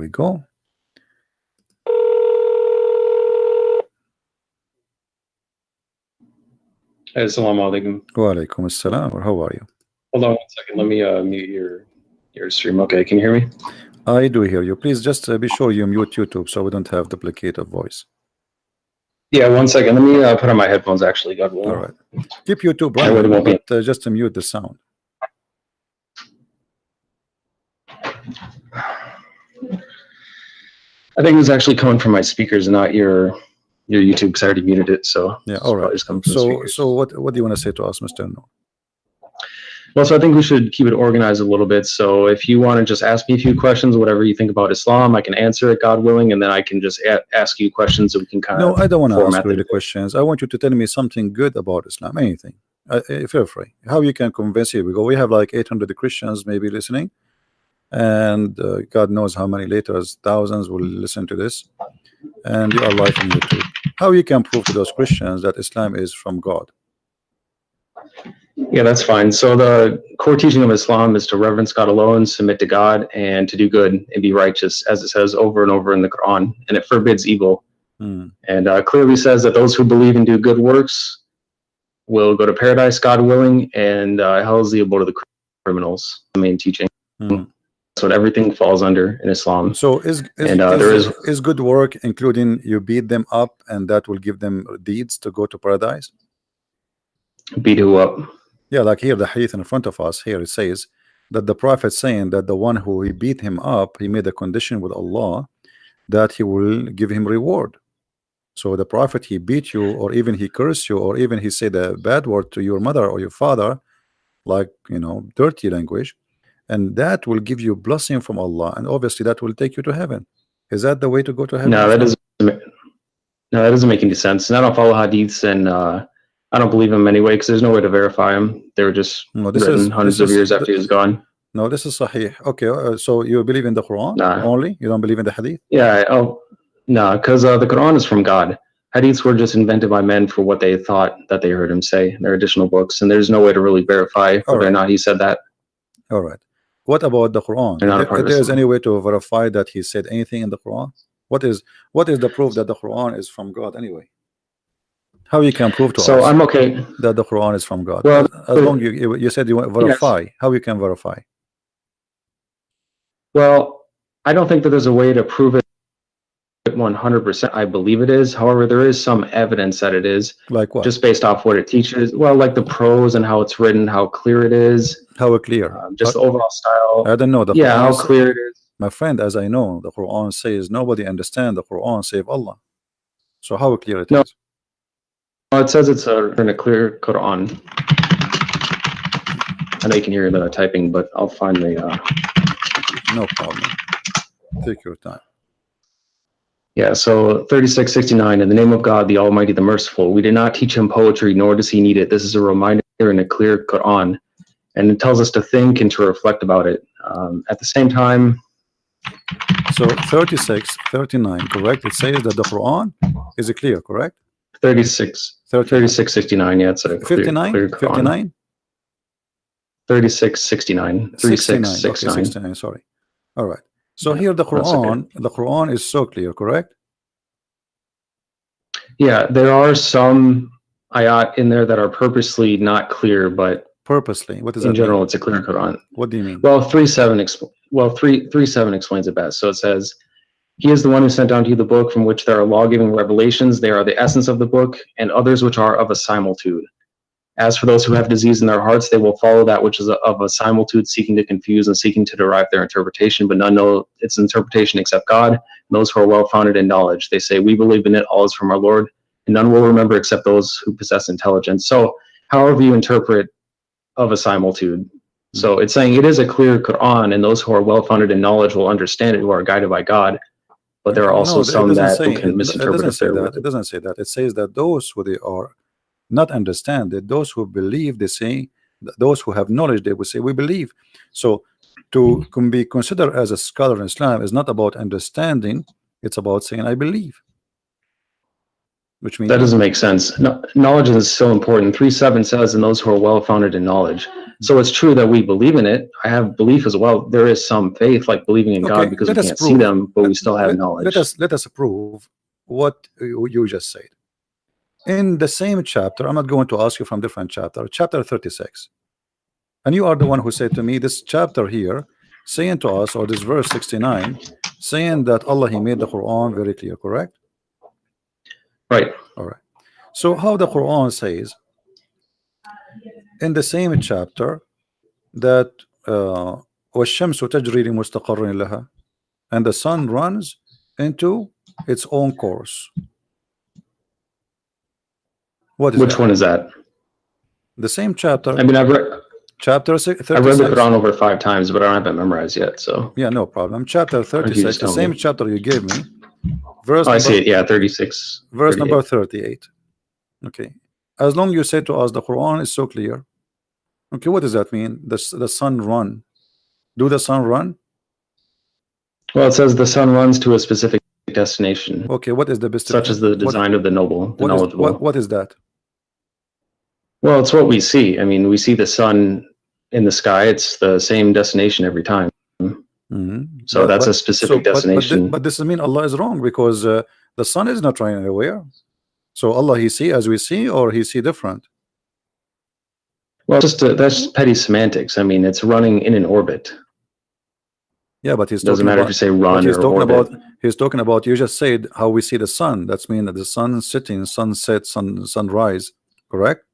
we go. Assalamu alaikum. Wa alaikum assalam. How are you? Hold on 1 second. Let me mute your stream. Okay, can you hear me? I do hear you. Please just be sure you mute YouTube so we don't have duplicate of voice. Yeah, 1 second. Let me put on my headphones. Actually, God will. All right. Keep YouTube I really running, won't but just mute the sound. I think it was actually coming from my speakers, not your YouTube, because I already muted it. So Yeah. it's All right. probably just coming from the speakers. So what do you want to say to us, Mr. No? Well, so I think we should keep it organized a little bit. So if you want to just ask me a few questions, whatever you think about Islam, I can answer it, God willing, and then I can just ask you questions so we can kind of. No, I don't want to ask you the questions. I want you to tell me something good about Islam, anything. Feel free. How you can convince you? We have like 800 Christians maybe listening, and God knows how many later thousands will listen to this, and you are live on YouTube. How you can prove to those Christians that Islam is from God? Yeah, that's fine. So the core teaching of Islam is to reverence God alone, submit to God, and to do good and be righteous, as it says over and over in the Quran, and it forbids evil. And clearly says that those who believe and do good works will go to paradise, God willing, and hell is the abode of the criminals. The main teaching. That's what everything falls under in Islam. So is good work including you beat them up and that will give them deeds to go to paradise? Beat who up? Yeah, like here the hadith in front of us here, it says that the prophet saying that the one who he beat him up, he made a condition with Allah that he will give him reward. So the prophet, he beat you, or even he cursed you, or even he said a bad word to your mother or your father, like, you know, dirty language, and that will give you blessing from Allah, and obviously that will take you to heaven. Is that the way to go to heaven? No, that doesn't make any sense. And I don't follow hadiths, and I don't believe him anyway, because there's no way to verify him. They were just written hundreds of years after he was gone. No, this is sahih. Okay, so you believe in the Quran only? You don't believe in the hadith? Yeah. Oh, no, because the Quran is from God. Hadiths were just invented by men for what they thought that they heard him say. They're additional books, and there's no way to really verify whether or not he said that. All right. What about the Quran? If there's any way to verify that he said anything in the Quran? What is the proof that the Quran is from God anyway? How you can prove to us I'm okay that the Quran is from God? Well, as long you said you want to verify. Yes. How you can verify? Well, I don't think that there's a way to prove it 100%. I believe it is. However, there is some evidence that it is. Like what? Just based off what it teaches. Well, like the prose and how it's written, how clear it is. How clear? Just the overall style. I don't know. The Quran, how clear it is. My friend, as I know, the Quran says nobody understands the Quran save Allah. So how clear it is? It says it's in a clear Quran. I know you can hear the typing, but I'll find the. No problem. Take your time. Yeah, so 3669, in the name of God, the Almighty, the Merciful. We did not teach him poetry, nor does he need it. This is a reminder in a clear Quran, and it tells us to think and to reflect about it. At the same time. So 3639, correct? It says that the Quran is clear, correct? 3669, yeah, it's a 59, clear Quran. 59? 3669. 3669. Okay, 69, sorry. All right. So here the Quran is so clear, correct? Yeah, there are some ayat in there that are purposely not clear, but purposely, what does that mean? In general, mean? it's a clear Quran. What do you mean? Well, 3:7 explains it best. So it says, he is the one who sent down to you the book from which there are law-giving revelations. They are the essence of the book, and others which are of a similitude. As for those who have disease in their hearts, they will follow that which is of a similitude, seeking to confuse and seeking to derive their interpretation, but none know its interpretation except God, and those who are well-founded in knowledge. They say, we believe in it, all is from our Lord, and none will remember except those who possess intelligence. So however you interpret of a similitude. So it's saying it is a clear Quran, and those who are well-founded in knowledge will understand it, who are guided by God. But there are also some that can misinterpret it. It doesn't say that. It says that those who they are not understand it, those who believe, they say, those who have knowledge, they will say, we believe. So to be considered as a scholar in Islam is not about understanding, it's about saying, I believe. Which means that doesn't make sense. No, knowledge is so important. 3:7 says, and those who are well-founded in knowledge. So it's true that we believe in it. I have belief as well. There is some faith, like believing in God, because we can't see them, but we still have knowledge. Let us prove what you just said. In the same chapter, I'm not going to ask you from different chapter, chapter 36. And you are the one who said to me, this chapter here, saying to us, or this verse 69, saying that Allah, He made the Quran very clear, correct? Right. All right. So how the Quran says in the same chapter that وَالشَّمْسُ تَجْرِي لِمُسْتَقَرٍ لَهَا, and the sun runs into its own course. What is Which that? one is that? The same chapter. I mean, I've read chapter 36. I've read the Quran over 5 times, but I don't have it memorized yet. So yeah, no problem. Chapter 36, the same chapter you gave me. Verse I see it. Yeah, 36. Verse number 38. Okay. As long you say to us the Quran is so clear. Okay, what does that mean? The sun run. Do the sun run? Well, it says the sun runs to a specific destination. Okay, what is the best? Such as the design of the noble, the knowledgeable. What is that? Well, it's what we see. I mean, we see the sun in the sky. It's the same destination every time. So that's a specific destination. But this doesn't mean Allah is wrong, because the sun is not running anywhere. So Allah, He see as we see, or He see different? Well, that's petty semantics. I mean, it's running in an orbit. Yeah, but he's doesn't matter if you say run or orbit. He's talking about, you just said how we see the sun. That's mean that the sun setting, sunset, sunrise, correct?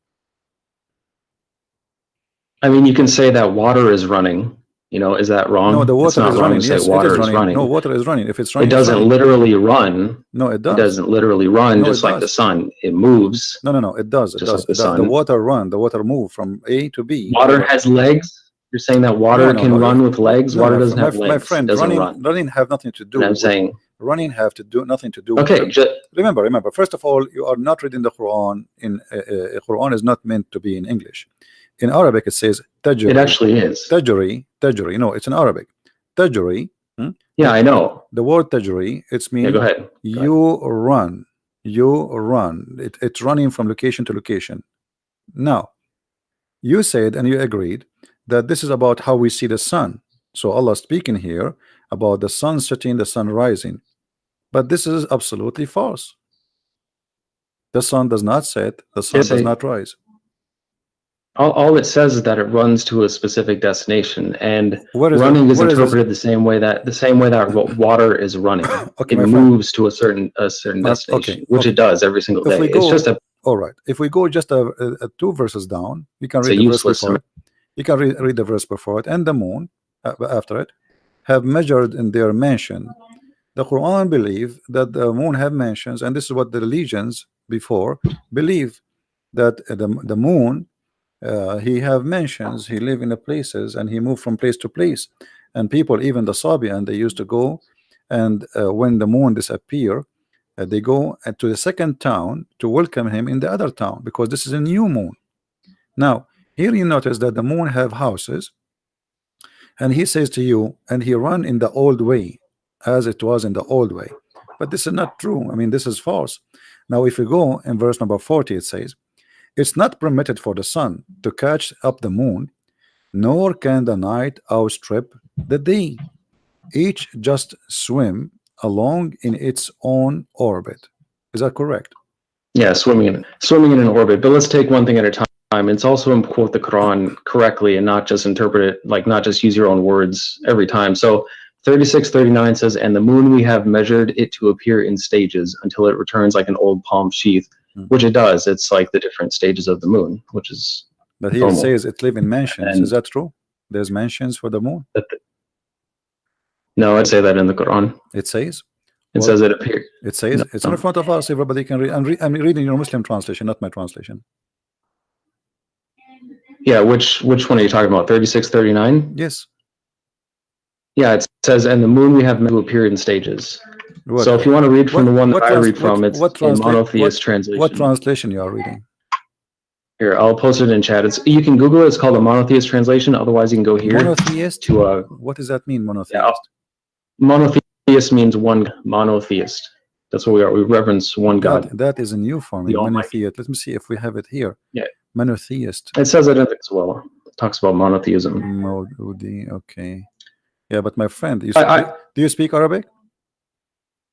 I mean, you can say that water is running. You know, is that wrong? No, the water is running. Yes, water is running. No, water is running. If it's running, it doesn't literally run. No, it does. It doesn't literally run, just like the sun. It moves. No, it does. It does. The water run. The water move from A to B. Water has legs. You're saying that water can run with legs? Water doesn't have legs. My friend, running have nothing to do. I'm saying running have to do nothing to do. Okay. Remember. First of all, you are not reading the Quran. Quran is not meant to be in English. In Arabic, it says tajri. It actually is. Tajri. No, it's in Arabic. Tajri. Yeah, I know. The word tajri, it's mean go ahead. You run. It's running from location to location. Now, you said and you agreed that this is about how we see the sun. So Allah speaking here about the sun setting, the sun rising. But this is absolutely false. The sun does not set, the sun does not rise. All it says is that it runs to a specific destination, and running is interpreted the same way that water is running. Okay, it moves to a certain destination, which it does every single day. It's just all right. If we go just 2 verses down, you can read the verse before it. You can read the verse before it. And the moon after it have measured in their mansion. The Quran believe that the moon have mansions, and this is what the religions before believe, that the moon he have mansions, he live in the places, and he moved from place to place. And people, even the Sabian, they used to go, and when the moon disappear, they go to the second town to welcome him in the other town, because this is a new moon. Now here you notice that the moon have houses, and he says to you, and he run in the old way, as it was in the old way. But this is not true. I mean, this is false. Now if you go in verse number 40, it says, it's not permitted for the sun to catch up the moon, nor can the night outstrip the day. Each just swim along in its own orbit. Is that correct? Yeah, swimming in an orbit. But let's take one thing at a time. It's also important to quote the Quran correctly and not just interpret it, like not just use your own words every time. So 36:39 says, and the moon we have measured it to appear in stages until it returns like an old palm sheath. Which it does. It's like the different stages of the moon, which is. But here it says it live in mansions. Is that true? There's mansions for the moon? No, I'd say that in the Quran. It says. It says it appears. It says it's in front of us. Everybody can read. I'm reading your Muslim translation, not my translation. Yeah, which one are you talking about? 36:39. Yes. Yeah, it says, and the moon we have meant to appear in stages. So if you want to read from the one that I read from, it's a monotheist translation. What translation you are reading? Here, I'll post it in chat. You can Google it. It's called a monotheist translation. Otherwise, you can go here. Monotheist? What does that mean, monotheist? Yeah, monotheist means one monotheist. That's what we are. We reverence one God. That is a new form. Monotheist. Let me see if we have it here. Yeah. Monotheist. It says it as well. talks about monotheism. Maududi, okay. Yeah, but my friend, I do you speak Arabic?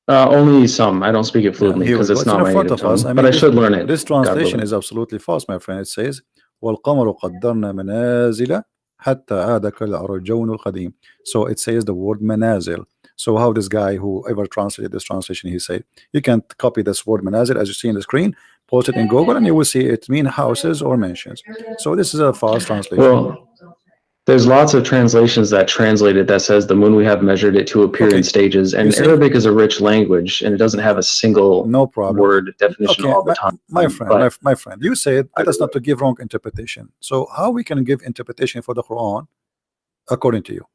only some. I don't speak it Yeah, fluently here we because go. it's It's in not the my front native of us. tongue. I But mean, I should learn it. this God translation willing. is absolutely false, my friend. It says, وَالْقَمَرُ قَدَّرْنَا مَنَازِلَ حَتَّى عَادَ كَالْعُرْجُونِ الْقَدِيمِ. So it says the word manazil. So how this guy, whoever translated this translation, he said, you can copy this word manazil as you see in the screen, post it in Google, and you will see it mean houses or mansions. So this is a false translation. Well, there's lots of translations that translate it that says the moon we have measured it to appear in Okay, stages. you And see, Arabic is a rich language and it doesn't have a single no problem. word definition Okay, all the time. my friend, But my friend, you said let us not to give wrong interpretation. So how we can give interpretation for the Quran according to you?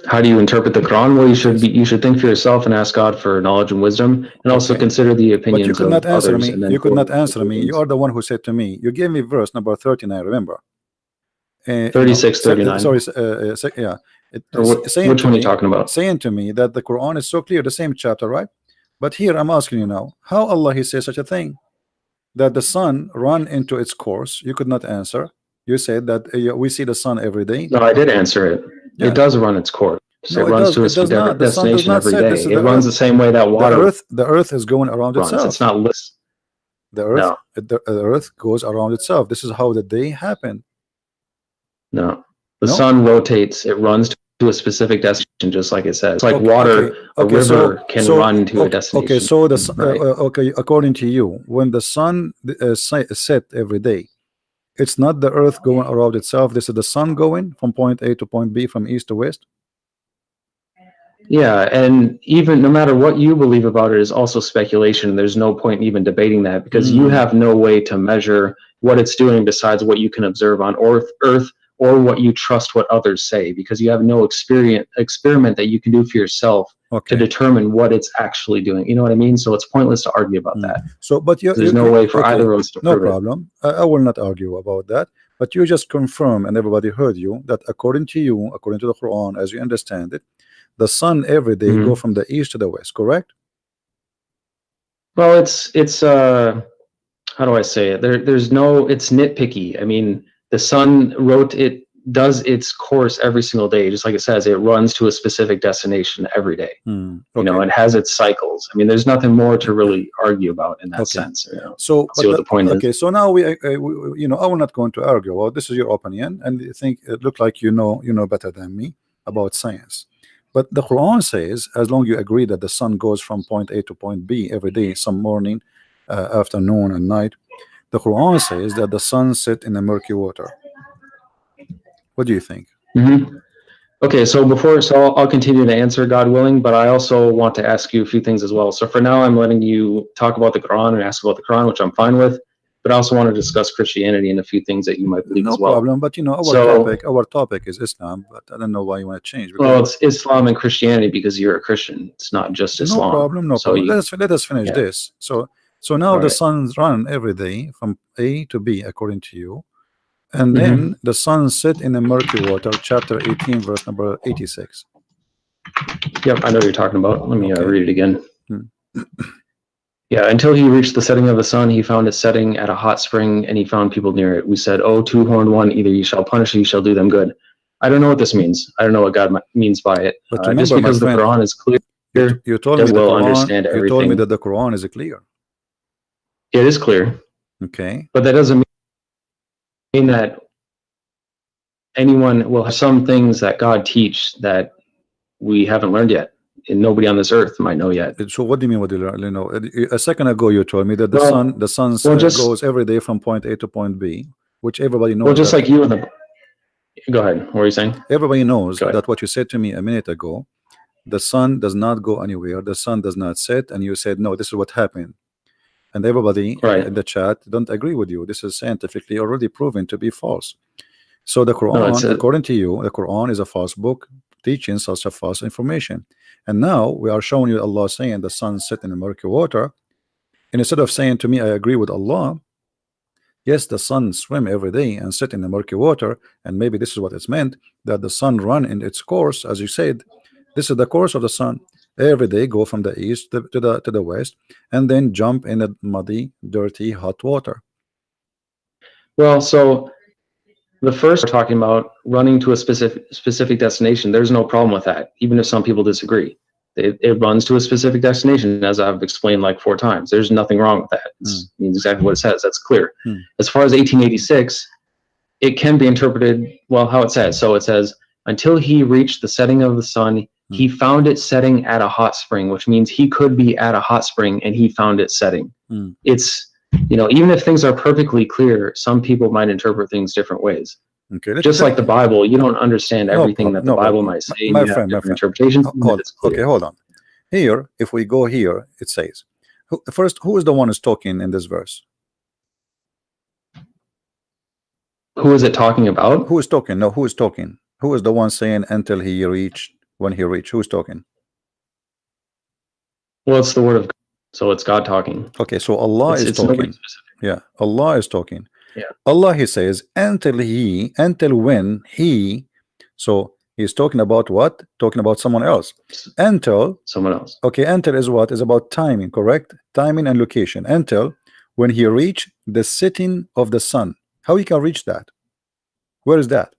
how do you interpret the Quran? Well, Yes. you should think for yourself and ask God for knowledge and wisdom, and also Okay, consider the but you opinions could of not answer others, me. and then You could form not your answer me. You conclusions. are the one who said to me. You gave me verse number 39. Remember? 36, 39. Sorry. Yeah, Or saying which to one are you me, talking about? that the Quran is so clear, the same chapter, right? But here I'm asking you now, how Allah He says such a thing that the sun run into its course? You could not answer. You said that we see the sun every day. No, I did answer it. It Yeah. does run its course. No, It runs to it does not. The sun does destination not every set. day. This is It the runs earth. the same way that water The earth is going around runs. itself. It's not list. The earth, No, the earth goes around itself. This is how the day happened. no. The No. sun rotates. It runs to a specific destination, just like it says. It's like water. A river can run to a destination. Okay, so right. okay, according to you, when the sun set every day, it's not the earth going around itself. This is the sun going from point A to point B, from east to west. Yeah, and even no matter what you believe about it is also speculation. There's no point in even debating that because you have no way to measure what it's doing besides what you can observe on Earth or what you trust what others say, because you have no experiment that you can do for yourself to determine what it's actually doing. You know what I mean? So it's pointless to argue about that. So, but there's no way for either of us to prove it. No problem. I will not argue about that. But you just confirm, and everybody heard you, that according to you, according to the Quran, as you understand it, the sun every day go from the east to the west, correct? Well, it's how do I say it? There's no, it's nitpicky. I mean, the sun does its course every single day, just like it says, it runs to a specific destination every day. You know, it has its cycles. I mean, there's nothing more to really argue about in that sense. You know? So, see what the point is. Okay, so now we you know, I will not going to argue. Well, this is your opinion, and you think it looked like you know better than me about science. But the Quran says, as long as you agree that the sun goes from point A to point B every day, some morning, afternoon, and night, the Quran says that the sun set in the murky water. What do you think? Okay, so I'll continue to answer, God willing, but I also want to ask you a few things as well. So for now, I'm letting you talk about the Quran and ask about the Quran, which I'm fine with. But I also want to discuss Christianity and a few things that you might believe as well. No problem, but you know, our topic is Islam, but I don't know why you want to change. Well, it's Islam and Christianity because you're a Christian. It's not just Islam. No problem. Let us finish this. So now the suns run every day from A to B according to you, and then the sun set in the murky water, chapter 18, verse number 86. Yep, I know what you're talking about. Let me read it again. Yeah, until he reached the setting of the sun, he found it setting at a hot spring, and he found people near it. We said, "Oh, two-horned one, either you shall punish or you shall do them good." I don't know what this means. I don't know what God means by it. But remember, just because the Quran is clear, you told me understand everything. You told me that the Quran is clear. It is clear. Okay. But that doesn't mean that anyone will have some things that God teach that we haven't learned yet. And nobody on this earth might know yet. So what do you mean? What do you know? A second ago, you told me that the sun goes every day from point A to point B, which everybody knows. Well, just like you and the. Go ahead. What are you saying? Everybody knows that what you said to me a minute ago. The sun does not go anywhere. The sun does not set, and you said no. This is what happened, and everybody in the chat don't agree with you. This is scientifically already proven to be false. So the Quran, according to you, the Quran is a false book teaching such a false information. And now we are showing you Allah saying the sun set in the murky water. And instead of saying to me, I agree with Allah, yes, the sun swim every day and sit in the murky water, and maybe this is what it's meant, that the sun run in its course, as you said. This is the course of the sun. Every day go from the east to the west, and then jump in the muddy, dirty, hot water. Well, so the first we're talking about running to a specific destination. There's no problem with that, even if some people disagree. It runs to a specific destination, as I've explained like 4 times. There's nothing wrong with that. It means exactly what it says. That's clear. As far as 1886, it can be interpreted, well, how it says. So it says, until he reached the setting of the sun, he found it setting at a hot spring, which means he could be at a hot spring and he found it setting. It's, even if things are perfectly clear, some people might interpret things different ways. Okay, just like the Bible, you don't understand everything that the Bible might say. My friend, interpretations. Okay, hold on. Here, if we go here, it says, first, who is the one who's talking in this verse? Who is it talking about? Who is talking? No, who is talking? Who is the one saying until he reached, when he reached? Who is talking? Well, it's the word of God, so it's God talking. Okay, so Allah is talking. Yeah, Allah is talking. Yeah. Allah, he says, until when he, so he's talking about what? Talking about someone else. Until someone else. Okay, until is what? Is about timing, correct? Timing and location. Until when he reached the setting of the sun. How he can reach that? Where is that?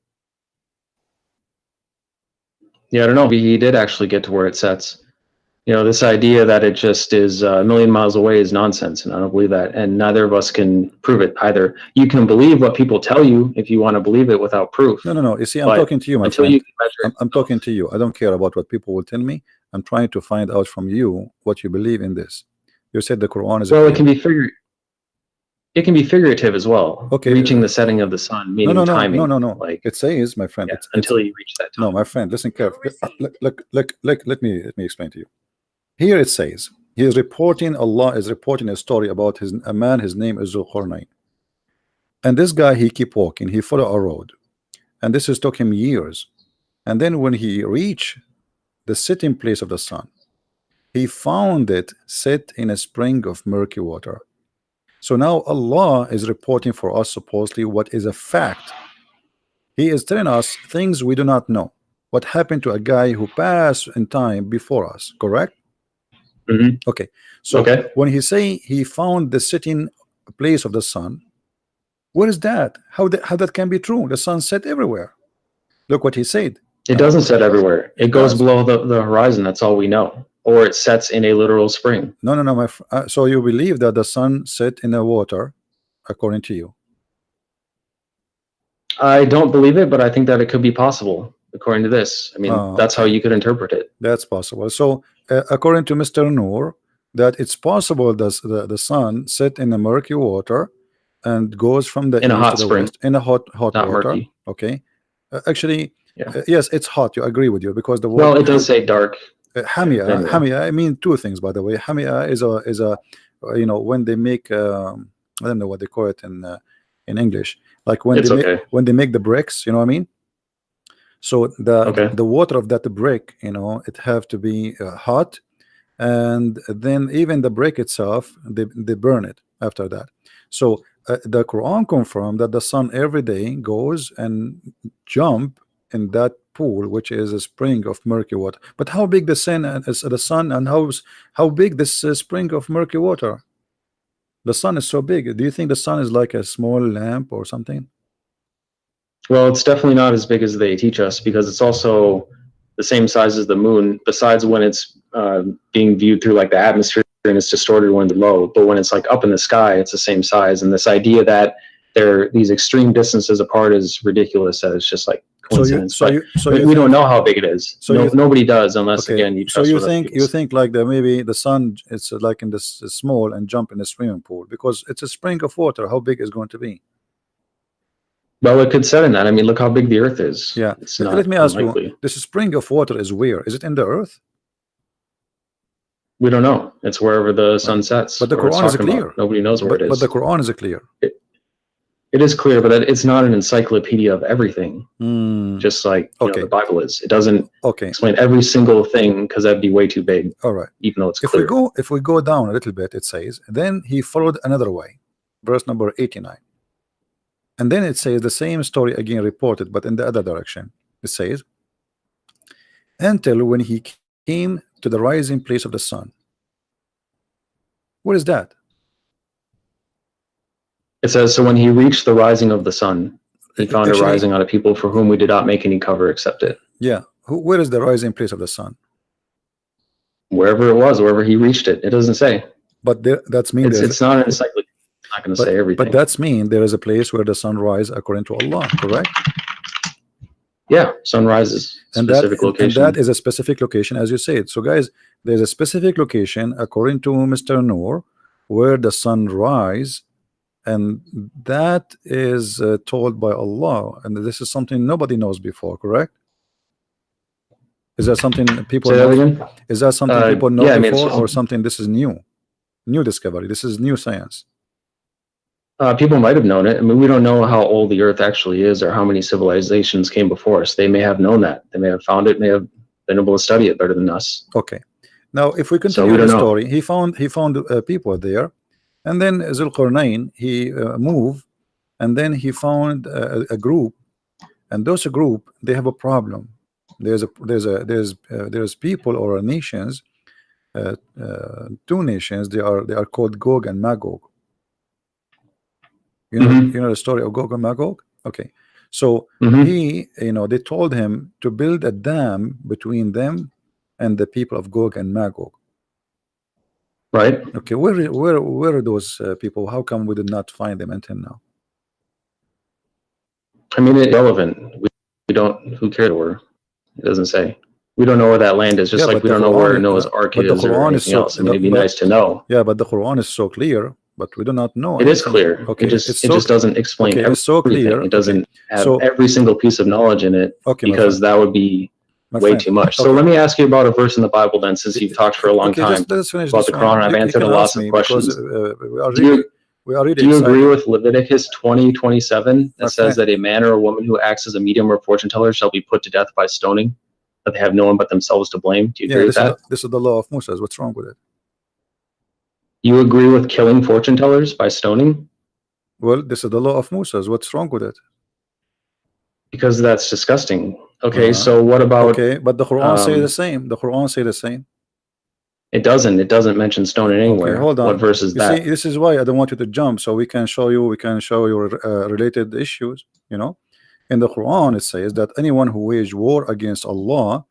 Yeah, I don't know. He did actually get to where it sets. This idea that it just is a million miles away is nonsense, and I don't believe that. And neither of us can prove it either. You can believe what people tell you if you want to believe it without proof. No. You see, I'm talking to you, my friend. I'm talking to you. I don't care about what people will tell me. I'm trying to find out from you what you believe in this. You said the Quran is. Well, it can be figurative as well. Okay. Reaching the setting of the sun, meaning timing. No. Like it says, my friend. Yeah, until you reach that time. No, my friend. Listen carefully. Let me explain to you. Here it says Allah is reporting a story about a man, his name is Zulqarnain. And this guy, he keep walking, he follow a road. And this has took him years. And then when he reached the setting place of the sun, he found it set in a spring of murky water. So now Allah is reporting for us supposedly what is a fact. He is telling us things we do not know. What happened to a guy who passed in time before us, correct? Okay, so when he say he found the setting place of the sun, what is that? How that can be true? The sun set everywhere. Look what he said. It doesn't set everywhere. It goes below the horizon. That's all we know. Or it sets in a literal spring. No. So you believe that the sun set in the water, according to you? I don't believe it, but I think that it could be possible. According to this, I mean, that's how you could interpret it. That's possible. So according to Mr. Noor, that it's possible that the sun set in a murky water and goes from the in a east hot to the spring, west, in a hot not water. Murky. Okay, actually, yeah. Yes, it's hot. You agree with you because the water. Well, it does say dark. Hamia. I mean two things, by the way. Hamia is a when they make I don't know what they call it in English, like when they make the bricks. You know what I mean? So the water of that brick, it have to be hot, and then even the brick itself, they burn it after that. So the Quran confirmed that the sun every day goes and jump in that pool, which is a spring of murky water. But how big the sun and how big this spring of murky water? The sun is so big. Do you think the sun is like a small lamp or something? Well, it's definitely not as big as they teach us because it's also the same size as the moon, besides when it's being viewed through like the atmosphere and it's distorted when it's low. But when it's like up in the sky, it's the same size. And this idea that they're these extreme distances apart is ridiculous. That it's just like coincidence. We don't know how big it is. So nobody does unless again you trust. So you think like that maybe the sun it's like in this small and jump in the swimming pool because it's a spring of water. How big is going to be? Well, it could set in that. I mean, look how big the Earth is. Yeah. It's not Let me ask unlikely. you, this spring of water is where? Is it in the Earth? We don't know. It's wherever the sun sets. But the Quran is clear. Nobody knows where it is. But the Quran is clear. It is clear, but it's not an encyclopedia of everything. Just like the Bible is. It doesn't explain every single thing because that'd be way too big. All right. Even though it's clear. If we go down a little bit, it says, then he followed another way. Verse number 89. And then it says the same story again reported, but in the other direction. It says, until when he came to the rising place of the sun. What is that? It says, so when he reached the rising of the sun, he found a Actually, rising on a people for whom we did not make any cover except it. yeah. Where is the rising place of the sun? Wherever it was, wherever he reached it. It doesn't say. But that's mean It's not an encyclopedia. It's not going to say everything. But that's mean there is a place where the sun rises according to Allah, correct? Yeah, sunrise is a specific location. And that is a specific location, as you said. So, guys, there's a specific location according to Mr. Noor where the sun rises, and that is told by Allah, and this is something nobody knows before, correct? Is that something people know? Again? Is that something people know yeah, before, or something this is new discovery? This is new science. People might have known it. I mean, we don't know how old the Earth actually is or how many civilizations came before us. They may have known that. They may have found it, may have been able to study it better than us. Okay. Now, if we continue the story, he found people there, and then Zulqarnain, he moved, and then he found a group, and those group, they have a problem. There's people or nations, two nations. They are called Gog and Magog. You know the story of Gog and Magog. Okay, so he, they told him to build a dam between them and the people of Gog and Magog. Right. Okay, where are those people? How come we did not find them until now? I mean, it's irrelevant. We don't. Who cares where? It doesn't say. We don't know where that land is. Just like we don't know where Noah's Ark is or anything else. I mean, it'd be nice to know. Yeah, but the Quran is so clear. But we do not know. It is clear. Okay, it just doesn't explain everything. It's so clear. It doesn't have every single piece of knowledge in it, because that would be way too much. So let me ask you about a verse in the Bible then, since you've talked for a long time about the Quran. I've answered lots of questions. Do you agree with Leviticus 20:27 that says that a man or a woman who acts as a medium or fortune teller shall be put to death by stoning, that they have no one but themselves to blame? Do you agree with that? This is the law of Moses. What's wrong with it? You agree with killing fortune tellers by stoning? Well, this is the law of Moses. What's wrong with it? Because that's disgusting. Okay, so what about... Okay, but the Quran say the same. The Quran say the same. It doesn't. It doesn't mention stoning anywhere. Okay, hold on. What verse is that? See, this is why I don't want you to jump, so we can show you related issues. In the Quran it says that anyone who waged war against Allah,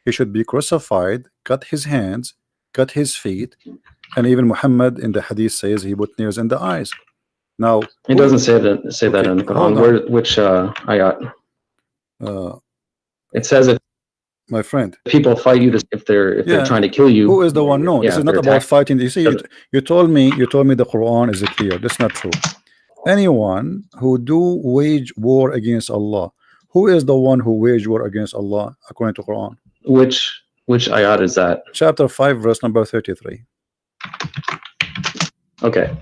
he should be crucified, cut his hands, cut his feet, and even Muhammad in the hadith says he put nails in the eyes. Now it doesn't say that in the Quran. Which ayat? It says that, my friend, people fight you if they're trying to kill you. Who is the one? No, this is not about fighting. You see, you told me the Quran is clear. That's not true. Anyone who do wage war against Allah, who is the one who wage war against Allah according to Quran? Which ayat is that? Chapter 5, verse number 33. Okay.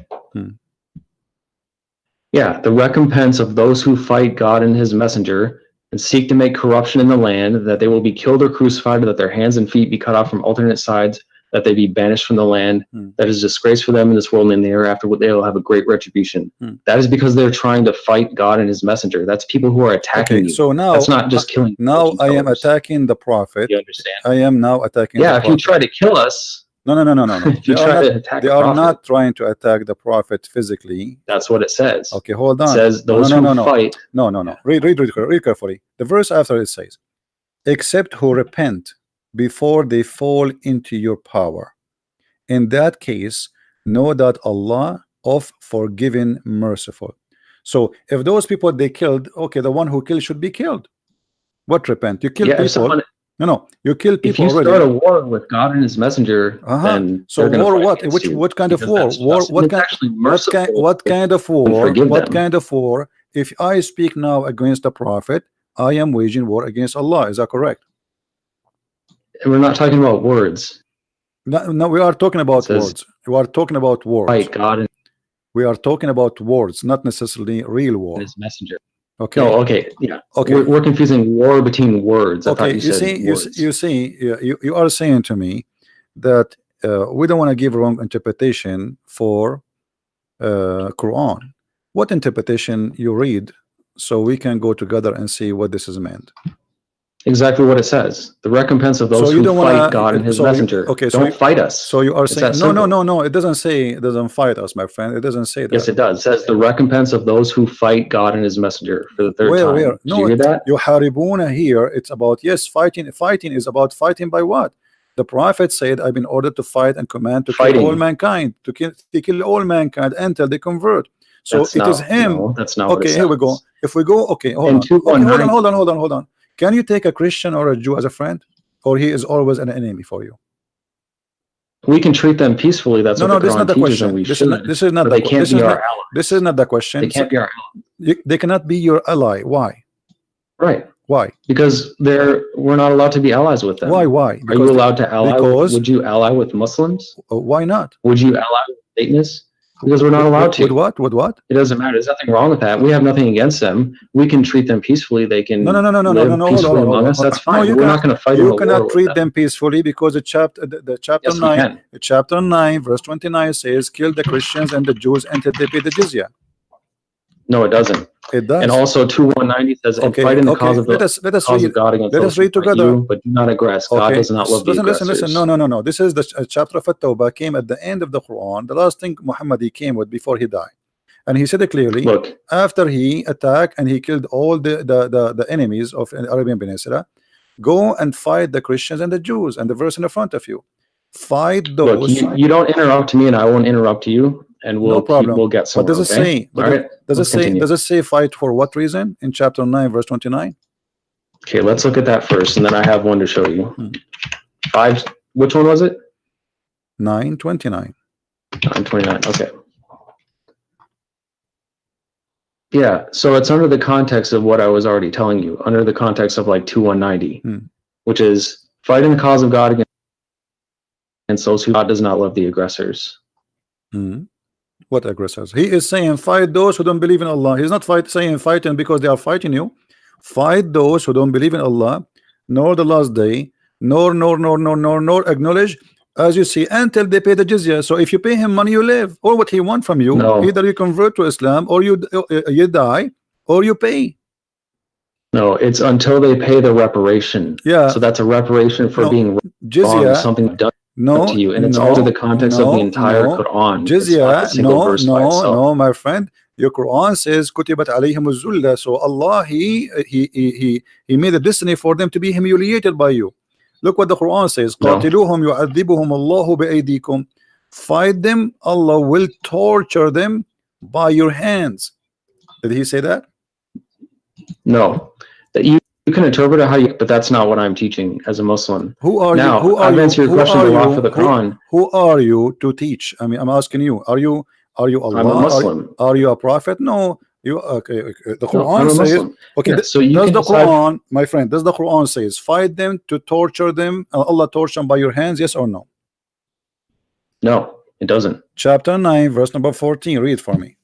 Yeah, the recompense of those who fight God and his messenger and seek to make corruption in the land, that they will be killed or crucified, that their hands and feet be cut off from alternate sides, that they be banished from the land. That is disgrace for them in this world and in the hereafter, they will have a great retribution. That is because they're trying to fight God and his messenger. That's people who are attacking you. So now that's not just killing. Now I am attacking the Prophet. You understand? I am now attacking the Prophet. If you try to kill us, no. If you try to attack they are not trying to attack the Prophet physically. That's what it says. Okay, hold on. It says those who fight. No. Read carefully. The verse after it says, except who repent before they fall into your power. In that case, know that Allah of forgiving, merciful. So if those people they killed, okay, the one who killed should be killed. What repent? You kill people. No, you kill people. If you already. Start a war with God and his messenger, then so war what? What kind of war? What kind of war? What kind of war? If I speak now against the Prophet, I am waging war against Allah. Is that correct? And we're not talking about words. No, we are talking about words. We are talking about words. Fight God and we are talking about words, not necessarily real war. His messenger. Okay. No, okay, yeah. Okay. We're confusing war between words. I thought you said words. You are saying to me that we don't want to give wrong interpretation for Quran. What interpretation you read, so we can go together and see what this is meant. Exactly what it says. The recompense of those So you who don't fight want God to. and His So messenger. okay. Don't fight us. So you are It's saying that no, no, simple. no, no. It doesn't say it doesn't fight us, my friend. It doesn't say that. Yes, it does. It says the recompense of those who fight God and His messenger for the third time. Where? Did No, you hear that? يحاربون here. It's about, yes, fighting. Fighting is about fighting by what? The prophet said, "I've been ordered to fight and command to kill all mankind, to kill all mankind until they convert." So That's it is not, him. no, that's not what it Okay, says. here we go. If we go, okay, hold In on. Okay, 219, hold on. Can you take a Christian or a Jew as a friend, or he is always an enemy for you? we can treat them peacefully. That's what the Quran teaches, and we should. This is not But the they can't be our allies. This is not the question. They can't be our ally. They cannot be your ally. Why? Right. Why? Because we're not allowed to be allies with them. Why? Are you allowed to ally? Would you ally with Muslims? Why not? Would you ally with Satanists? Because we're not allowed to. With what? With what? It doesn't matter. There's nothing wrong with that. We have nothing against them. We can treat them peacefully. They can live peacefully among us. That's fine. We're not going to fight. You cannot treat them peacefully because the chapter Yes, 9, chapter 9, verse 29 says, "Kill the Christians and the Jews until they pay the jizya." No, it doesn't. It does. And also 2:190 says, "And fight in the cause of God against let us read together. you, but do not aggress. God does not love the aggressors." Listen. No. This is the chapter of At-Tawbah, came at the end of the Quran. The last thing Muhammad he came with before he died, and he said it clearly. Look, after he attacked and he killed all the enemies of the Arabian Peninsula, go and fight the Christians and the Jews. And the verse in the front of you, fight those. Look, you don't interrupt me, and I won't interrupt you. And we'll get somewhere. What does it say? Does it say fight for what reason in chapter 9, verse 29? Okay, let's look at that first, and then I have one to show you. 5. Which one was it? 9:29. 9:29. Okay. Yeah, so it's under the context of what I was already telling you, under the context of like 2:190, which is fight in the cause of God against those who God does not love the aggressors. What aggressors? He is saying fight those who don't believe in Allah. He's not saying fighting because they are fighting you. Fight those who don't believe in Allah, nor the last day, nor acknowledge, as you see, until they pay the jizya. So if you pay him money, you live. Or what he want from you, either you convert to Islam, or you die, or you pay. No, it's until they pay the reparation. Yeah. So that's a reparation for being jizya, wrong, something done to you, and it's also the context of the entire Quran. Jizya, no, my friend. Your Quran says kutibat alayhim az-zulla. So Allah he made a destiny for them to be humiliated by you. Look what the Quran says. قاتلوهم يعذبهم الله بأيديكم. Fight them, Allah will torture them by your hands. Did he say that? No. That you can interpret it how you, but that's not what I'm teaching as a Muslim. Who are now, you? I've answered your question for the Quran. Who are you to teach? I mean, I'm asking you. Are you Allah? I'm a Muslim. Are you a prophet? No. You okay? The Quran says. Okay. Yeah, so you does the Quran, my friend? Does the Quran says fight them to torture them? Allah torture them by your hands? Yes or no? No, it doesn't. Chapter 9, verse number 14. Read for me.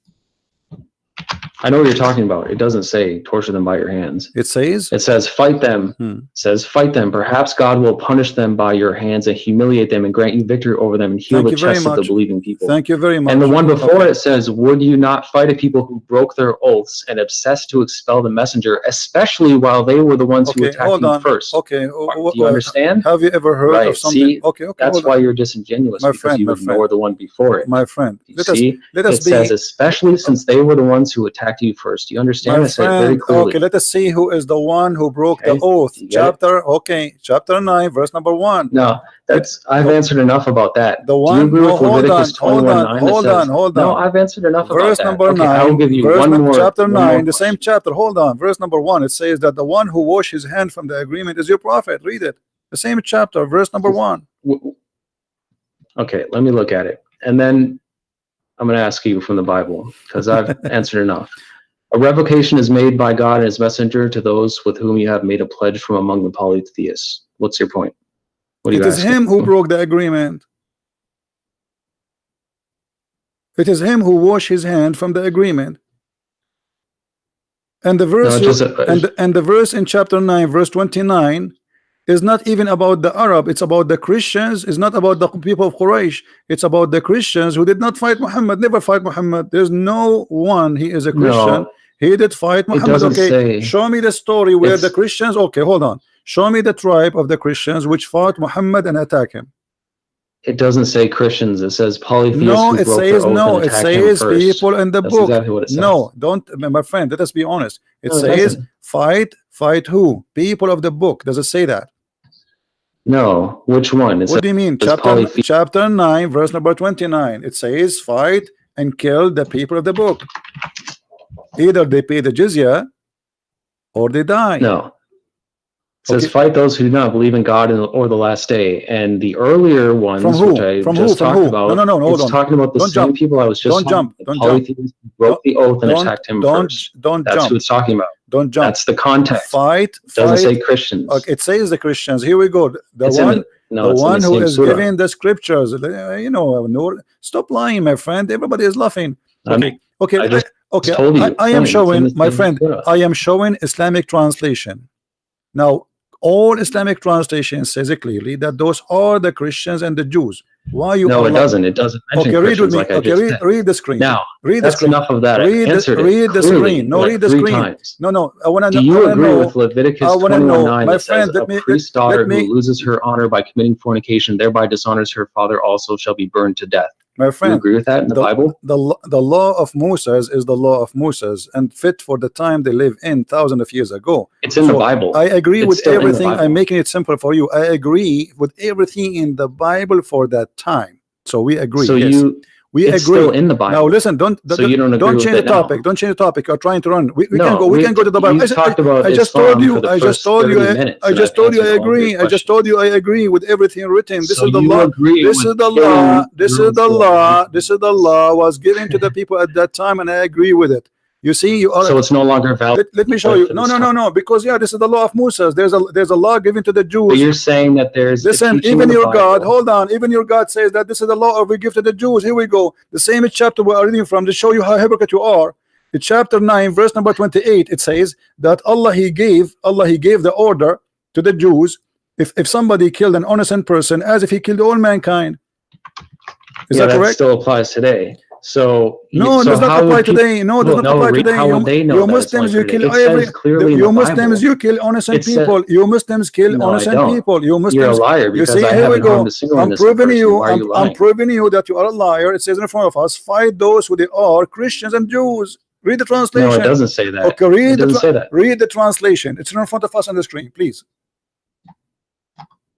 I know what you're talking about. It doesn't say torture them by your hands. It says fight them. It says fight them. Perhaps God will punish them by your hands and humiliate them and grant you victory over them and heal the chests of the believing people. Thank you very much. And the one before it says, would you not fight a people who broke their oaths and obsessed to expel the messenger, especially while they were the ones who attacked you first? Okay. Do you understand? Have you ever heard of something? See, okay. That's why you're disingenuous, because you ignore the one before it. My friend, let us says, especially since they were the ones who attacked you first. Do you understand? I said very clearly. Okay, let us see who is the one who broke the oath. Chapter 9, verse number 1. No, I've answered enough about that. The one. Do you agree with Leviticus 21:9? Hold on. No, I've answered enough verse about that. Number 9. I will give you one more. Chapter 9, the same chapter. Hold on. Verse number 1. It says that the one who washed his hand from the agreement is your prophet. Read it. The same chapter, verse number 1. Okay, let me look at it, and then I'm going to ask you from the Bible, because I've answered enough. A revocation is made by God and his messenger to those with whom you have made a pledge from among the polytheists. What's your point? What are you asking? It is him who broke the agreement. It is him who washed his hand from the agreement. And the verse and the verse in chapter 9, verse 29 is not even about the Arab. It's about the Christians. It's not about the people of Quraysh. It's about the Christians who did not fight Muhammad, never fight Muhammad. There's no one. He is a Christian. He did fight It Muhammad. doesn't Okay, say. show me the story where the It's Christians. Okay, hold on. Show me the tribe of the Christians which fought Muhammad and attacked him. it doesn't say Christians. It says polytheists No, who it broke their says oath no. and It attacked him says first. people in the That's book. exactly what it says. No, don't, my friend. Let us be honest. It No, it says doesn't. fight who? People of the book. Does it say that? No, which one? It What do you mean? says polytheists. Chapter 9, verse number 29. It says fight and kill the people of the book. Either they pay the jizya or they die. No. It says Okay. fight those who do not believe in God or the last day. And the earlier ones, From who? which I From just who? From talked who? about, No, hold it's on. talking about the Don't same jump. people I was just Don't jump. the Don't jump. polytheists who broke the oath and attacked him first. Don't That's jump. who it's talking about. Don't jump. That's the context. Fight. It doesn't say Fight. Christians. Okay, it says the Christians. Here we go. The It's in one, no, the it's in one the who same is surah. giving the scriptures. You know, Noor, stop lying, my friend. Everybody is laughing. Okay, okay, I just okay. told you, I am it's in showing, the my same friend. surah. I am showing Islamic translation. Now, all Islamic translation says it clearly that those are the Christians and the Jews. Why you? No, are it doesn't. It doesn't mention Okay, read with Christians me. like I Okay, just said. read the screen. Now, read the that's screen. enough of that. I answered it Read the clearly, screen. No, like read the 3 screen. times. No, I want to know. Do you I agree know, with Leviticus I wanna know, 21:9 my that friend, says a priest's daughter let me- who loses her honor by committing fornication thereby dishonors her father also shall be burned to death? my Do you friend? agree with that in the Bible? The law of Moses is the law of Moses and fit for the time they live in thousands of years ago. It's in the Bible. I agree It's with still in the everything. Bible. I'm making it simple for you. I agree with everything in the Bible for that time. So we agree. So yes. We it's agree. still in the Bible. Now listen, don't you don't agree with change the it now. topic. Don't change the topic. You're trying to run. We No, can go to the Bible. you talked about I just Islam told you. for the I just first told you. 30 minutes, I and just I've told you. I answered all of your agree. I just questions. told you. I agree with everything written. This So is the you law. agree This with is the killing law. This is the Jerusalem. law. This is the law was given to the people at that time, and I agree with it. You see, you are. So it's no longer valid. Let me show you. No. Because this is the law of Moses. There's a law given to the Jews. But you're saying that there's a Listen, teaching even in the your Bible. God, hold on, even your God says that this is the law we give to the Jews. Here we go. The same chapter we are reading from to show you how hypocrite you are. In chapter 9, verse number 28, it says that Allah he gave the order to the Jews if somebody killed an innocent person as if he killed all mankind. Is that that correct? still applies today. So No, it so does not how apply would people- today. No, it does Well, not apply today. How would they know You that it's Muslims, only you for kill today? It every. says clearly in You the Muslims, Bible. you kill innocent It said- people. You Muslims kill No, I innocent don't. people. You Muslims. You're a liar You because see, I here we haven't go. harmed a single I'm innocent proving person. you. Why are you I'm lying? proving you that you are a liar. It says in front of us, fight those who they are, Christians and Jews. Read the translation. No, it doesn't say that. Okay, read It doesn't say that. Read the translation. It's in front of us on the screen, please.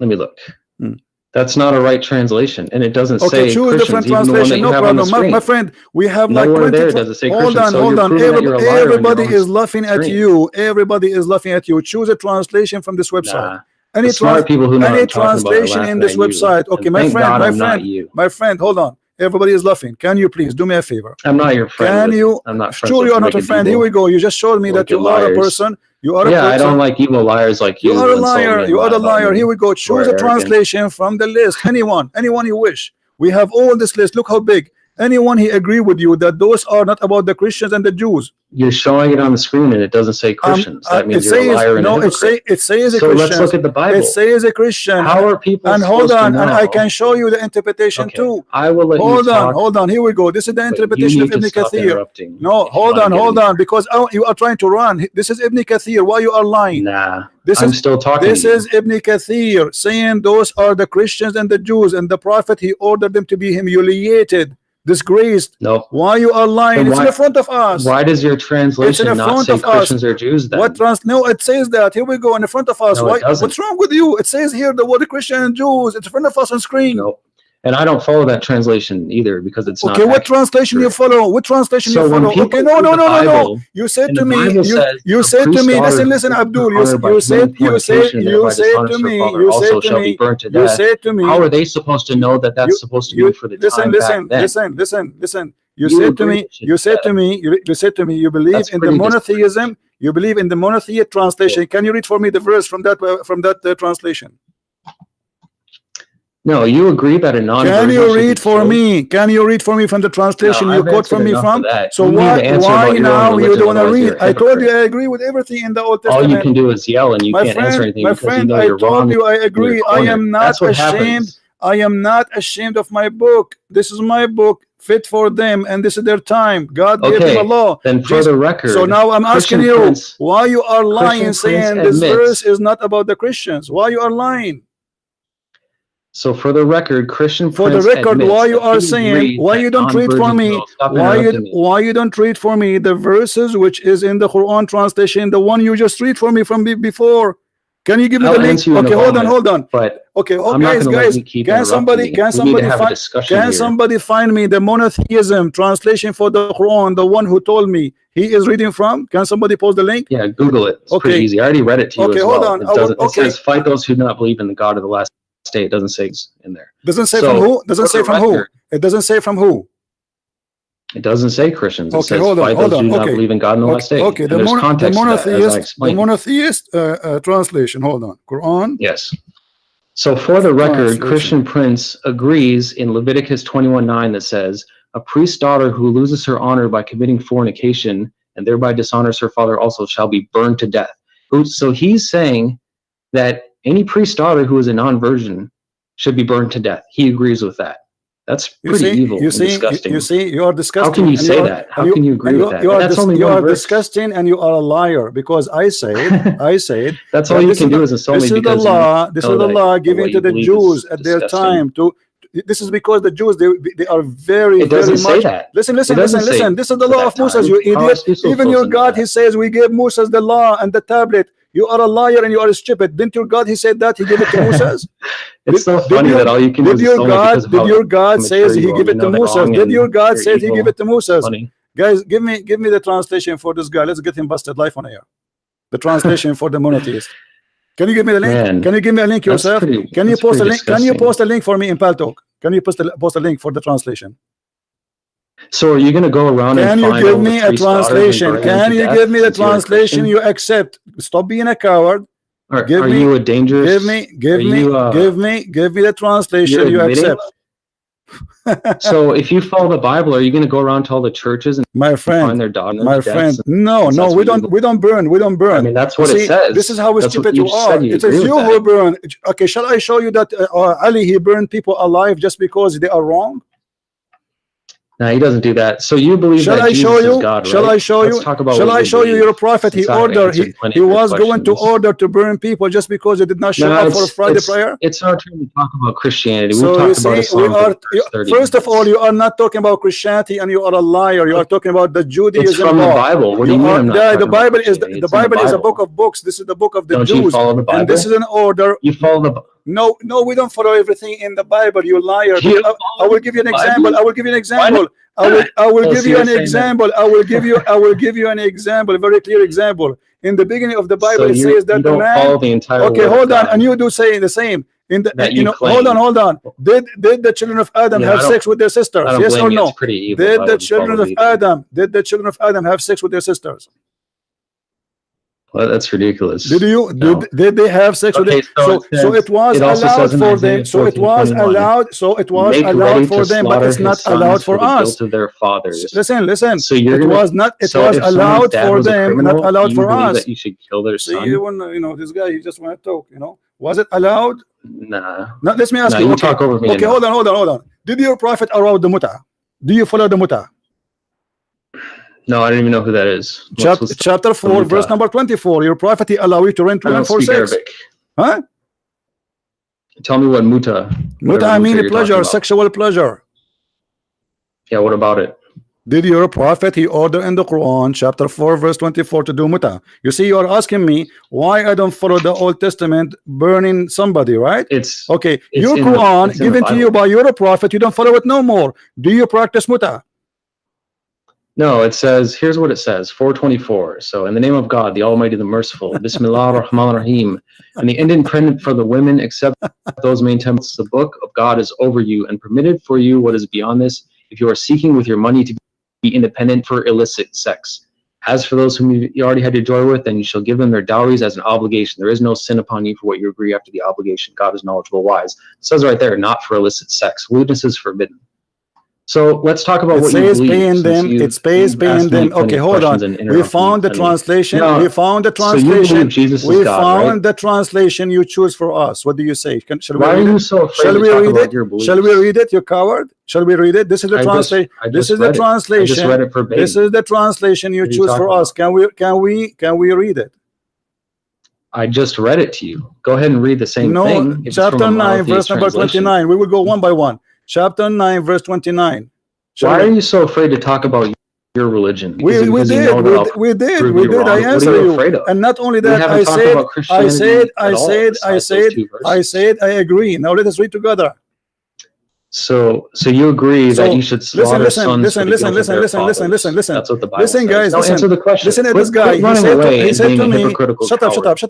Let me look. Hmm. That's not a right translation, and it doesn't Okay, say choose Christians, different even the one that translation. you No have on the problem, screen. my friend. We have Nowhere like 20. there does it say Hold Christians. on, So hold you're on. proving that you're a liar on your Everybody own is laughing at screen. you. Everybody is laughing at you. Choose a translation from this website. Nah. Any The smart people who know what any I'm talking about are translation in this laughing at you. website. Okay, And my thank friend, God my I'm not friend, you. my friend. Hold on. Everybody is laughing. Can you please do me a favor? I'm not your friend. I'm not friends Sure, with you are not a wicked friend. Here people. we go. You just showed me that Wicked you are a liars. person. You are a Yeah, person. I don't like evil liars like you. You are a who insult me liar. and You are lie a about liar. me. Here we go. Who Choose are a arrogant. translation from the list. Anyone you wish. We have all this list. Look how big. Anyone he agree with you that those are not about the Christians and the Jews. You're showing it on the screen and it doesn't say Christians. That means you're a liar and a hypocrite. It says a So Christian. let's look at the Bible. It says a Christian. How are people And hold supposed to on, and I know? can show you the interpretation Okay, too. I will let you talk. Hold on. Here we go. This is the but interpretation you of need Ibn to stop Kathir. interrupting No, if you hold wanna on, get in. because you are trying to run. This is Ibn Kathir. Why you are lying? Nah, This I'm is still talking. This to you. is Ibn Kathir saying those are the Christians and the Jews, and the Prophet he ordered them to be humiliated, disgraced. Nope. Why you are lying? Then It's in front of us. Why does your translation in not front say of us. Christians or Jews then? No, it says that. Here we go in front of us. No, it Why? doesn't. What's wrong with you? It says here the word Christian and Jews. It's in front of us on screen. Nope. And I don't follow that translation either because it's not Okay, what accurate. translation you follow? What translation So you when follow? people Okay, no. read the Bible, You said and to the me, Bible says you a said to priest's me, daughter listen, who Abdul, honored by you said committing fornication and thereby to dishonors her me, father you also said to shall me, be burnt to you death. said to me, How are they supposed to know that that's supposed to be for the time back then? Listen. You You said to agree me, with you said to me, you said to me, you believe That's in the pretty monotheism. You believe in the monotheist translation. Can you read for me the verse from that translation? No, you agree that a non-virgin Can you should be read for killed? me? Can you read for me from the translation No, you I've quote from answered me enough from? of that. So You need why to answer about your own now you religion, don't want to otherwise read? you're a I told you hypocrite. I agree with everything in the Old All Testament. you can do is yell and you My can't answer friend, anything my because you friend, know I you're wrong. told you I and agree. you're I cornered. am not That's what ashamed. happens. I am not ashamed of my book. This is my book. fit for them, and this is their time. God gave them a law. Then for the record, so now I'm asking Christian you, Prince, why you are lying, Christian saying Prince this admits, verse is not about the Christians? Why you are lying? So for the record, Christian For the Prince record, admits why you that are he saying, agrees why that you don't read for non-virgins me, will- stop why interrupting me. you don't read for me the verses which is in the Quran translation, the one you just read for me from before? Can you give me I'll the link? answer you in a Okay, moment, hold on. But Okay, I'm not guys, going to let you keep can interrupting me. We need to have a discussion can here. somebody find me the monotheism translation for the Quran, the one who told me he is reading from? Can somebody post the link? Yeah, Google it. It's Okay. pretty easy. I already read it to you Okay, as hold well. on. It doesn't. It says, "Fight those who do not believe in the God of the last day." It doesn't say it's in there. Doesn't say So, from who? Doesn't for say the from who? record, It doesn't say from who. It doesn't say Christians. It Okay, says, hold on, "Fight hold those who on. do not Okay, believe in God in the last day." okay. And there's context to that, as I explained. The monotheist translation. Hold on, Quran. Yes. So for the record, Translation. Christian Prince agrees in Leviticus 21:9 that says, "A priest's daughter who loses her honor by committing fornication and thereby dishonors her father also shall be burned to death." So he's saying that any priest's daughter who is a non-virgin should be burned to death. He agrees with that. That's pretty evil and disgusting. You are disgusting. How can you say that? How can you agree with that? That's only you one are verse. disgusting, and you are a liar, because I said that's all you can do is insult me because this is the law given to the Jews at their time to. This is because the Jews they are very much. That. Listen. This is the law of Moses. You idiot. Even your God, he says, we gave Moses the law and the tablet. You are a liar and you are stupid. Didn't your God, he said that he gave it to Moses? It's so funny that all you can do is did your God says he gave it to Moses? Did your God say he gave it to Moses? Guys, give me the translation for this guy. Let's get him busted live on air. The translation for the monotheist. Can you give me the link? Man, can you give me a link yourself? Can you post a link? Can you post a link for me in Paltalk? Can you post a link for the translation? So are you going to go around and find you give me a translation? Can you give me the translation you accept? Stop being a coward. Are you a dangerous? Give me the translation you accept. So if you follow the Bible, are you going to go around to all the churches and find their daughters? My friend, no, we don't burn. I mean, that's what it says. This is how stupid you are. It says you who burn. Okay, shall I show you that Ali, he burned people alive just because they are wrong? No, he doesn't do that. So you believe that Jesus is God, right? Shall I show you? Shall I show you your prophet? He was going to order to burn people just because they did not show up for Friday prayer. It's our turn to talk about Christianity. So We've talked about Islam. First of all, you are not talking about Christianity, and you are a liar. You are talking about the Judaism. It's from the Bible. What do you mean? The Bible is a book of books. This is the book of the Jews. Don't you follow the Bible? And this is an order. You follow the. No, we don't follow everything in the Bible. You liar. I will give you an example. I will give you an example. I will give you an example. I will give you an example, a very clear example. In the beginning of the Bible, it says that the man. Follow the entire okay, hold on, and you do say the same. In the hold on. Did the children of Adam have sex with their sisters? Yes or no? Did the children of Adam have sex with their sisters? Well, that's ridiculous. Did they have sex with them? So it was allowed for them. So it was allowed. So it was allowed for them, but it's not allowed for us. Of their fathers. Listen. So it was not. It was allowed for them, not allowed for us. That you should kill their son. See, this guy, he just want to talk. Was it allowed? Nah. Now let me ask you. You talk over me. Okay, hold on. Did your prophet allow the muta? Do you follow the muta? No, I don't even know who that is. Chapter 4, verse number 24. Your prophet allow you to rent women for sex. Arabic. Huh? Tell me what muta. Muta, I mean pleasure, sexual pleasure. Yeah, what about it? Did your prophet he order in the Quran, chapter 4, verse 24, to do muta? You see, you are asking me why I don't follow the Old Testament, burning somebody, right? It's okay. Your Quran given to you by your prophet, you don't follow it no more. Do you practice muta? No, it says, here's what it says, 424. So, in the name of God, the Almighty, the Merciful, Bismillah ar-Rahman ar-Rahim, and the independent for the women, except those maintain the book of God is over you, and permitted for you what is beyond this, if you are seeking with your money to be independent for illicit sex. As for those whom you already had to joy with, then you shall give them their dowries as an obligation. There is no sin upon you for what you agree after the obligation. God is knowledgeable, wise. It says right there, not for illicit sex. Lewdness is forbidden. So let's talk about It what you says believe. paying them. It says paying them. Okay, hold on. We found the translation. We found the translation. So you believe Jesus we is God, found right? the translation you choose for us. What do you say? Shall we Why read are you it? so afraid Shall to we talk read about it? your beliefs? Shall we read it, you coward? Shall we read it? This is the translation. This is the translation. I just read it verbatim. This is the translation you choose for us. Can we read it? I just read it to you. Go ahead and read the same thing. No, chapter 9, verse number 29. We will go one by one. Chapter 9, verse 29. Why are you so afraid to talk about your religion? We did. I answer you. And not only that, I said, I agree. Now let us read together. So you agree that you should slaughter sons for the guilt of their fathers. Listen. That's what the Bible listen, says. guys. Now Listen. answer the question. Listen at this guy. He said to me, shut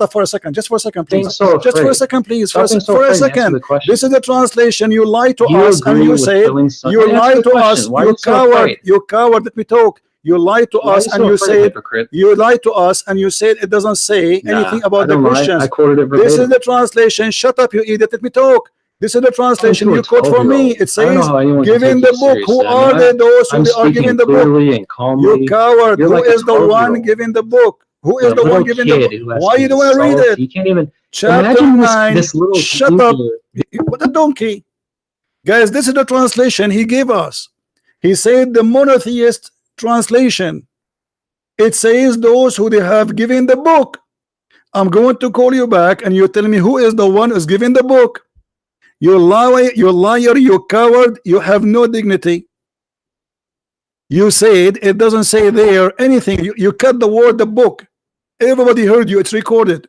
up for a second. Just for a second, please. Just for a second, please. For a second. This is the translation. You lied to us and you said, you lied to us. You coward. You coward. Let me talk. You lied to us and you said, it doesn't say anything about the Christians. I quoted it verbatim. This is the translation. Shut up, you idiot. Let me talk. This is the translation you quote for me. It says, giving the book. Who are they, those who are giving the book? You coward. Who is the one giving the book? Who is the one giving the book? Why you don't want to read it? You can't even. Chapter 9. Shut up. What a donkey. Guys, this is the translation he gave us. He said the monotheist translation. It says those who they have given the book. I'm going to call you back and you tell me who is the one who's giving the book. You liar, you coward, you have no dignity. You said it doesn't say there anything. You cut the word the book. Everybody heard you, it's recorded.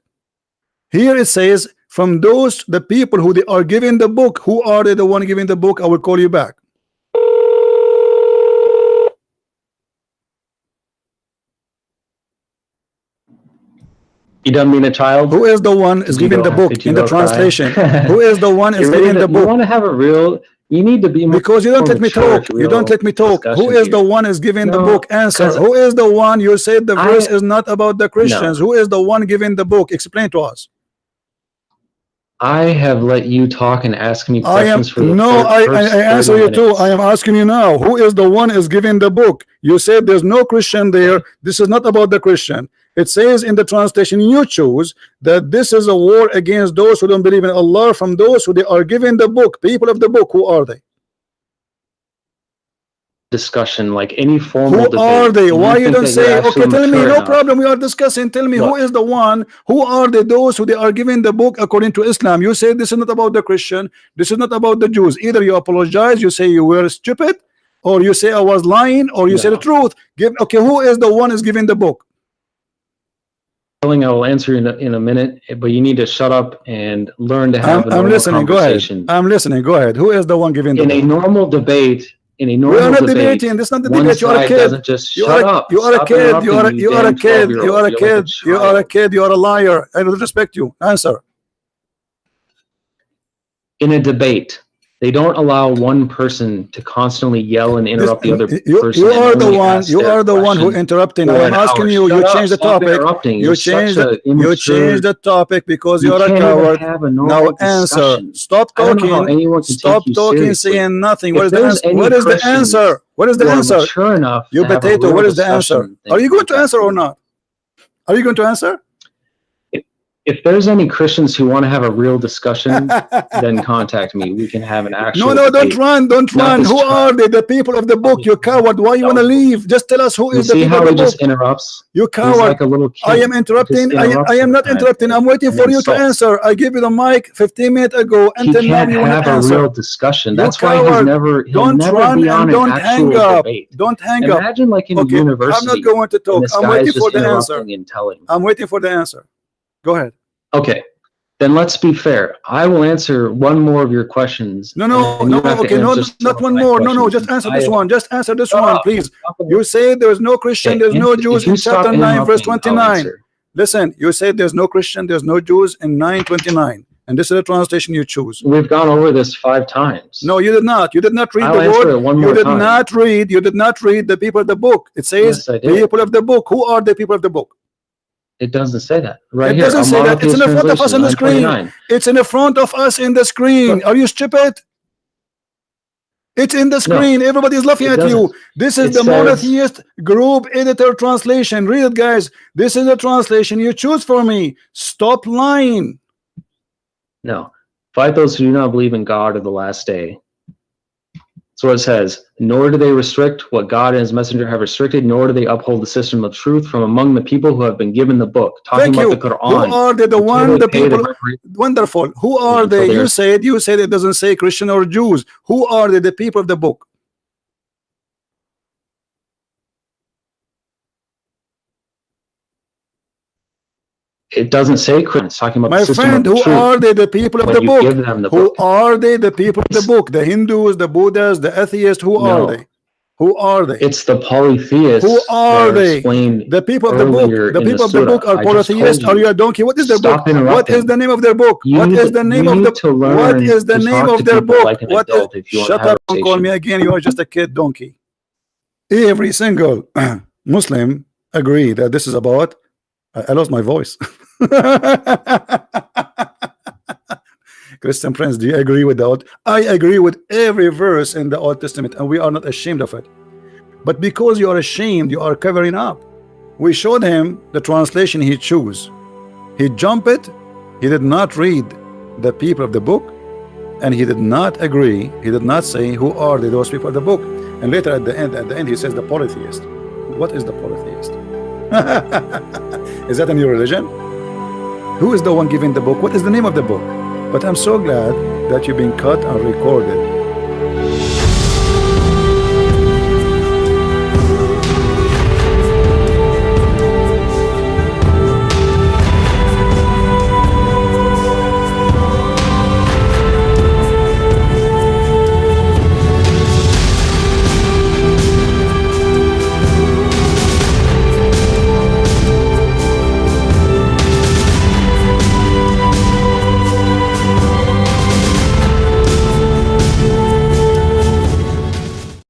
Here it says, from those the people who they are giving the book, who are they the one giving the book? I will call you back. You don't mean a child? Who is the one is giving the book in the translation? Who is the one is giving the book? You want to have a real, you need to be more, because you don't let me talk. You don't let me talk. Who is the one is giving the book? Answer. Who is the one? You said the verse is not about the Christians. Who is the one giving the book? Explain to us. I have let you talk and ask me questions for the I answer you too. I am asking you now. Who is the one is giving the book? You said there's no Christian there. This is not about the Christian. It says in the translation you choose that this is a war against those who don't believe in Allah, from those who they are giving the book. People of the book, who are they? Discussion, like any formal debate. Who are they? Why you don't say, okay, tell me, no problem, we are discussing. Tell me, who is the one? Who are they, those who they are giving the book according to Islam? You say this is not about the Christian, this is not about the Jews. Either you apologize, you say you were stupid, or you say I was lying, or you say the truth. Okay, who is the one is giving the book? I will answer in a minute, but you need to shut up and learn to have I'm listening. Go ahead. I'm listening. Go ahead. Who is the one giving the book? In a normal debate, we are not debating. This is not the debate. You are a kid. You are a kid. You are a kid. You are a kid. You are a kid. You are a liar. I don't respect you. Answer. In a debate, they don't allow one person to constantly yell and interrupt the other person. You are the one. You are the one who interrupting. I am asking you. You change the topic. You change the topic because you are a coward. Now answer. Stop talking. Stop talking. Saying nothing. What is the answer? What is the answer? What is the answer? Sure enough. You potato. What is the answer? Are you going to answer or not? Are you going to answer? If there's any Christians who want to have a real discussion, then contact me. We can have an actual No, don't run. Who are they? The people of the book. You coward. Why you want to leave? Just tell us who is the people of the book. See how he just interrupts? You coward. Like a little kid. I am interrupting. I am not interrupting. I'm waiting for you to answer. I gave you the mic 15 minutes ago. Until now you want to answer. Have a real discussion. That's why he'll never be on an actual debate. Don't hang up. Imagine like in a university. I'm not going to talk. I'm waiting for the answer. I'm waiting for the answer. Go ahead. Okay, then let's be fair. I will answer one more of your questions. Okay, not one more. No, just answer this one. Just answer this one, please. You say there's no Christian, there's no Jews in chapter 9, verse 29. Listen, you say there's no Christian, there's no Jews in 9:29. And this is the translation you choose. We've gone over this 5 times. No, you did not. You did not read the word. You did not read the people of the book. It says people of the book. Who are the people of the book? It doesn't say that. It doesn't say that. It's in the front of us on the screen. It's in the front of us in the screen. Are you stupid? It's in the No, screen. Everybody's laughing it at you. doesn't. This is It the says, monotheist group editor translation. Read it, guys. This is the translation you choose for me. Stop lying. no. Fight those who do not believe in God or the last day. That's what it says. Nor do they restrict what God and his messenger have restricted, nor do they uphold the system of truth from among the people who have been given the book. Talking Thank about you. the Who Quran. are they? The Until one, they the pay people. the Wonderful. Who are until they? they're- You said it doesn't say Christian or Jews. Who are they? The people of the book. It doesn't say Christian. It's talking about My the system friend, of who truth. are they? The people of When the you book. give them the Who book. are they? The people of the book. The Hindus, the Buddhas, the atheists. Who are No. they? Who are they? It's the polytheists Who are that are they? explained The people of the book. earlier The in the people of the book surah. are I just told polytheists. Are you you. a donkey? What is their book? Stop interrupting. What is the name of their book? You What need is to- the name you of need the to what learn is the to name talk of to their people book? like an What is, adult if you want to shut have up, a don't call me conversation. again. You are just a kid donkey. Every single Muslim agree that this is about I lost my voice. Christian friends, do you agree with that? I agree with every verse in the Old Testament, and we are not ashamed of it. But because you are ashamed, you are covering up. We showed him the translation he chose. He jumped it. He did not read the people of the book, and he did not agree. He did not say who are those people of the book. And later at the end, he says the polytheist. What is the polytheist? Is that a new religion? Who is the one giving the book? What is the name of the book? But I'm so glad that you've been cut and recorded.